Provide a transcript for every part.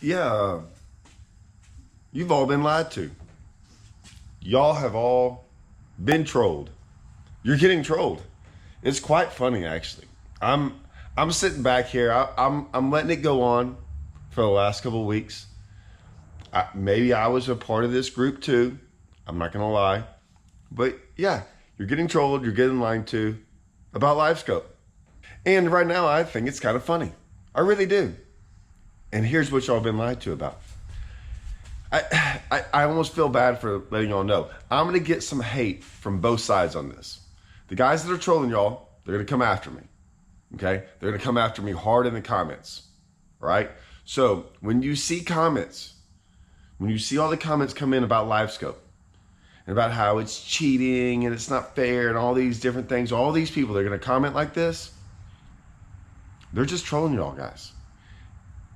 Yeah, you've all been lied to. Y'all have all been trolled. You're getting trolled. It's quite funny, actually. I'm sitting back here. I'm letting it go on for the last couple of weeks. Maybe I was a part of this group too. I'm not gonna lie, but yeah, you're getting trolled. You're getting lied to about LiveScope. And right now, I think it's kind of funny. I really do. And here's what y'all been lied to about. I almost feel bad for letting y'all know. I'm going to get some hate from both sides on this. The guys that are trolling y'all, they're going to come after me. Okay? They're going to come after me hard in the comments. Right? So when you see comments, when you see all the comments come in about LiveScope and about how it's cheating and it's not fair and all these different things, all these people, they're going to comment like this. They're just trolling y'all guys.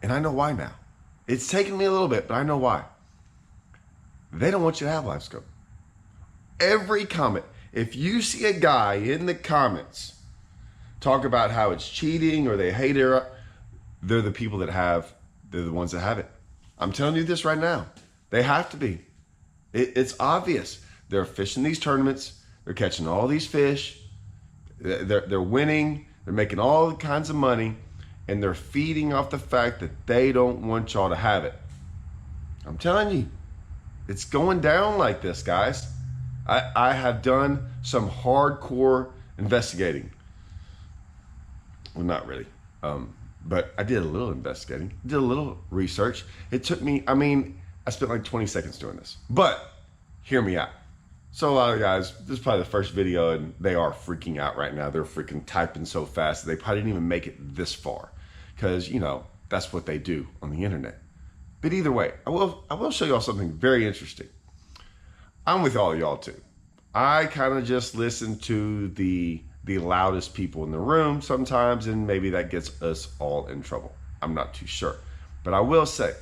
And I know why now. It's taken me a little bit, but I know why. They don't want you to have LiveScope. Every comment, if you see a guy in the comments talk about how it's cheating or they hate it, they're the people that have, they're the ones that have it. I'm telling you this right now. They have to be. It's obvious. They're fishing these tournaments. They're catching all these fish. They're winning. They're making all kinds of money. And they're feeding off the fact that they don't want y'all to have it. I'm telling you, it's going down like this, guys. I have done some hardcore investigating. Well, not really, but I did a little investigating, did a little research. It took me, I spent like 20 seconds doing this, but hear me out. So a lot of guys, this is probably the first video and they are freaking out right now. They're freaking typing so fast. They probably didn't even make it this far because, you know, that's what they do on the internet. But either way, I will show y'all something very interesting. I'm with all y'all too. I kind of just listen to the loudest people in the room sometimes, and maybe that gets us all in trouble. I'm not too sure. But I will say,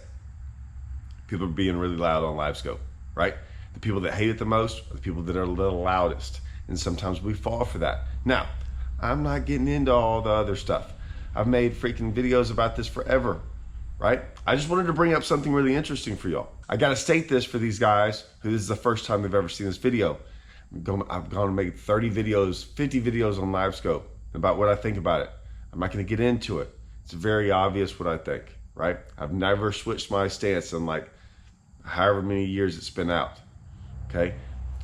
people are being really loud on LiveScope, right? The people that hate it the most are the people that are the loudest. And sometimes we fall for that. Now, I'm not getting into all the other stuff. I've made freaking videos about this forever. Right? I just wanted to bring up something really interesting for y'all. I got to state this for these guys who this is the first time they've ever seen this video. I've gone to make 30 videos, 50 videos on LiveScope about what I think about it. I'm not going to get into it. It's very obvious what I think, right? I've never switched my stance in like however many years it's been out, okay?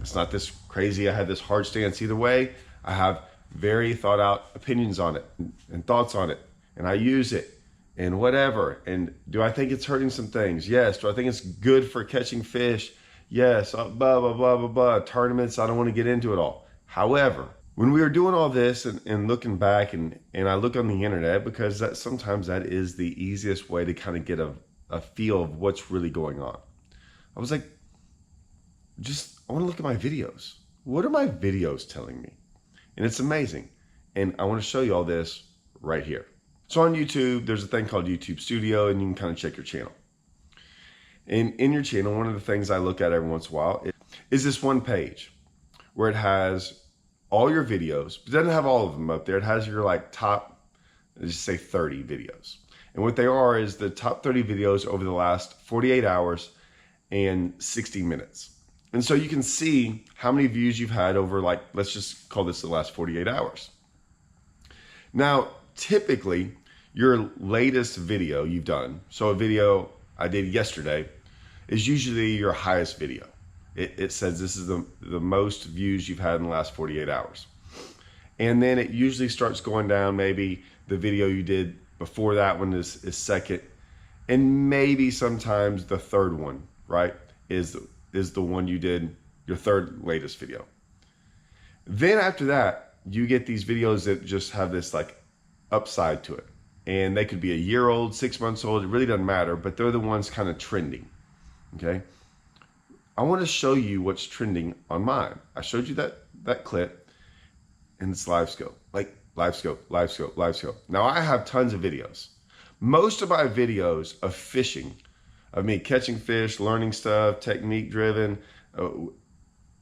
It's not this crazy. I had this hard stance either way. I have very thought out opinions on it and thoughts on it, and I use it. And whatever. And do I think it's hurting some things? Yes. Do I think it's good for catching fish? Yes. Blah, blah, blah, blah, blah. Tournaments, I don't want to get into it all. However, when we were doing all this and looking back and I look on the internet, because sometimes that is the easiest way to kind of get a feel of what's really going on. I was like, I want to look at my videos. What are my videos telling me? And it's amazing. And I want to show you all this right here. So on YouTube, there's a thing called YouTube Studio, and you can kind of check your channel. And in your channel, one of the things I look at every once in a while is this one page where it has all your videos, but it doesn't have all of them up there. It has your like top, let's just say 30 videos. And what they are is the top 30 videos over the last 48 hours and 60 minutes. And so you can see how many views you've had over, like, let's just call this the last 48 hours. Now, typically, your latest video you've done, so a video I did yesterday, is usually your highest video. It says this is the most views you've had in the last 48 hours. And then it usually starts going down. Maybe the video you did before that one is second. And maybe sometimes the third one, right, is the one you did, your third latest video. Then after that, you get these videos that just have this like upside to it. And they could be a year old, 6 months old, it really doesn't matter, but they're the ones kind of trending, okay? I want to show you what's trending on mine. I showed you that clip, and it's LiveScope, like LiveScope. Now I have tons of videos. Most of my videos of fishing, of me catching fish, learning stuff, technique driven,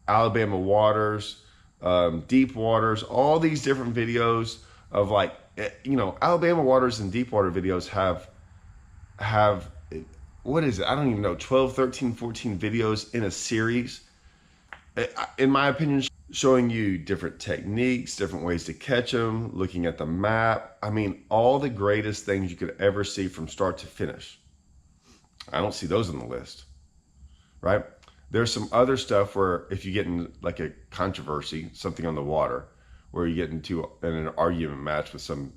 Alabama waters, deep waters, all these different videos of like, you know, Alabama waters and deep water videos have what is it? I don't even know, 12, 13, 14 videos in a series, in my opinion, showing you different techniques, different ways to catch them, looking at the map. I mean, all the greatest things you could ever see from start to finish. I don't see those on the list, right? There's some other stuff where if you get in like a controversy, something on the water, where you get into an argument match with some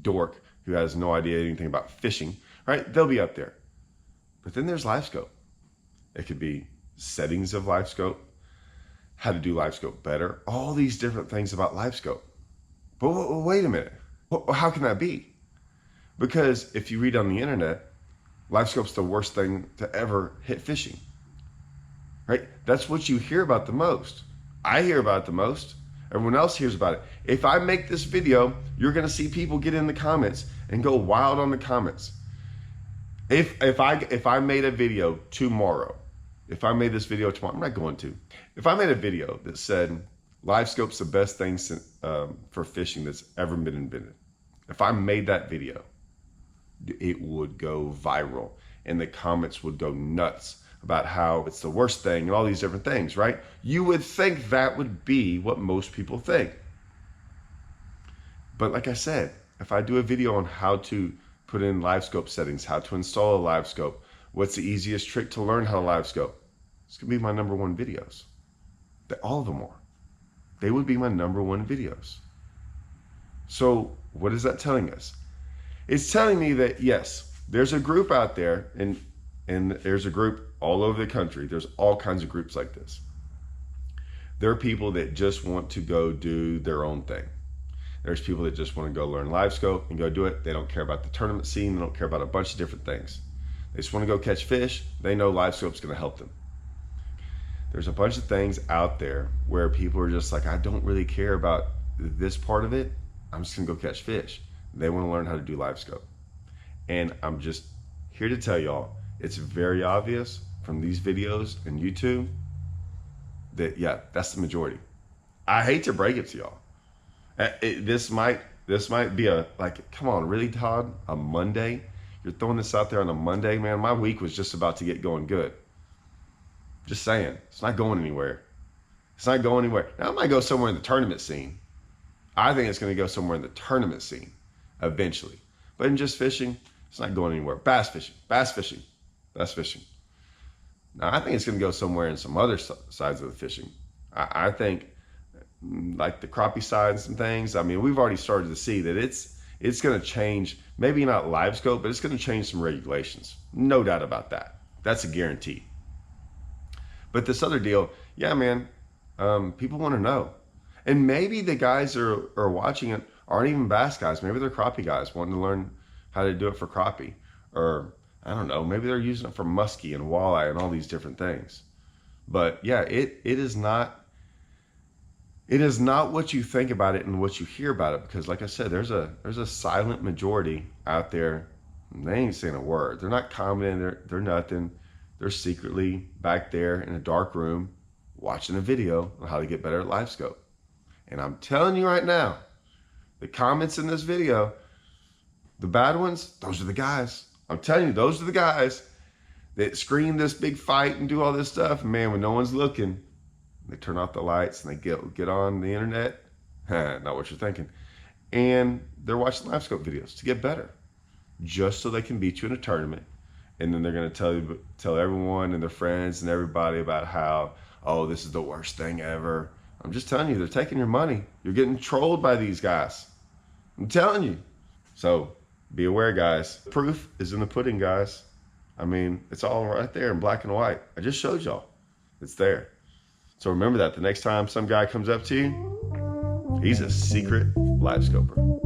dork who has no idea anything about fishing, right? They'll be up there. But then there's LiveScope. It could be settings of LiveScope, how to do LiveScope better, all these different things about LiveScope. But wait a minute, how can that be? Because if you read on the internet, LiveScope's the worst thing to ever hit fishing, right? That's what you hear about the most. I hear about it the most. Everyone else hears about it. If I make this video, you're gonna see people get in the comments and go wild on the comments. If I made a video tomorrow, if I made this video tomorrow, I'm not going to. If I made a video that said LiveScope's the best thing for fishing that's ever been invented, if I made that video, it would go viral and the comments would go nuts about how it's the worst thing and all these different things, right? You would think that would be what most people think. But like I said, if I do a video on how to put in LiveScope settings, how to install a LiveScope, what's the easiest trick to learn how to LiveScope, it's gonna be my #1 videos. All of them are. They would be my #1 videos. So what is that telling us? It's telling me that yes, there's a group out there, and there's a group all over the country. There's all kinds of groups like this. There are people that just want to go do their own thing. There's people that just want to go learn LiveScope and go do it. They don't care about the tournament scene. They don't care about a bunch of different things. They just want to go catch fish. They know LiveScope's going to help them. There's a bunch of things out there where people are just like, I don't really care about this part of it. I'm just going to go catch fish. They want to learn how to do LiveScope. And I'm just here to tell y'all, it's very obvious from these videos and YouTube that, yeah, that's the majority. I hate to break it to y'all. This might be a, like, come on, really, Todd? A Monday? You're throwing this out there on a Monday? Man, my week was just about to get going good. Just saying, it's not going anywhere. It's not going anywhere. Now, it might go somewhere in the tournament scene. I think it's going to go somewhere in the tournament scene eventually. But in just fishing, it's not going anywhere. Bass fishing, bass fishing, bass fishing. Now, I think it's going to go somewhere in some other sides of the fishing. I think, like the crappie sides and things, I mean, we've already started to see that it's going to change, maybe not LiveScope, but it's going to change some regulations. No doubt about that. That's a guarantee. But this other deal, yeah, man, people want to know. And maybe the guys that are watching it aren't even bass guys. Maybe they're crappie guys wanting to learn how to do it for crappie. Or, I don't know, maybe they're using it for muskie and walleye and all these different things. But yeah, it is not what you think about it and what you hear about it. Because like I said, there's a silent majority out there. They ain't saying a word. They're not commenting, they're nothing. They're secretly back there in a dark room watching a video on how to get better at LiveScope. And I'm telling you right now, the comments in this video, the bad ones, those are the guys. I'm telling you, those are the guys that scream this big fight and do all this stuff. And man, when no one's looking, they turn off the lights and they get on the internet. Not what you're thinking. And they're watching LiveScope videos to get better, just so they can beat you in a tournament. And then they're going to tell everyone and their friends and everybody about how, oh, this is the worst thing ever. I'm just telling you, they're taking your money. You're getting trolled by these guys. I'm telling you. So be aware, guys. Proof is in the pudding, guys. I mean, it's all right there in black and white. I just showed y'all. It's there. So remember that the next time some guy comes up to you, he's a secret LiveScoper.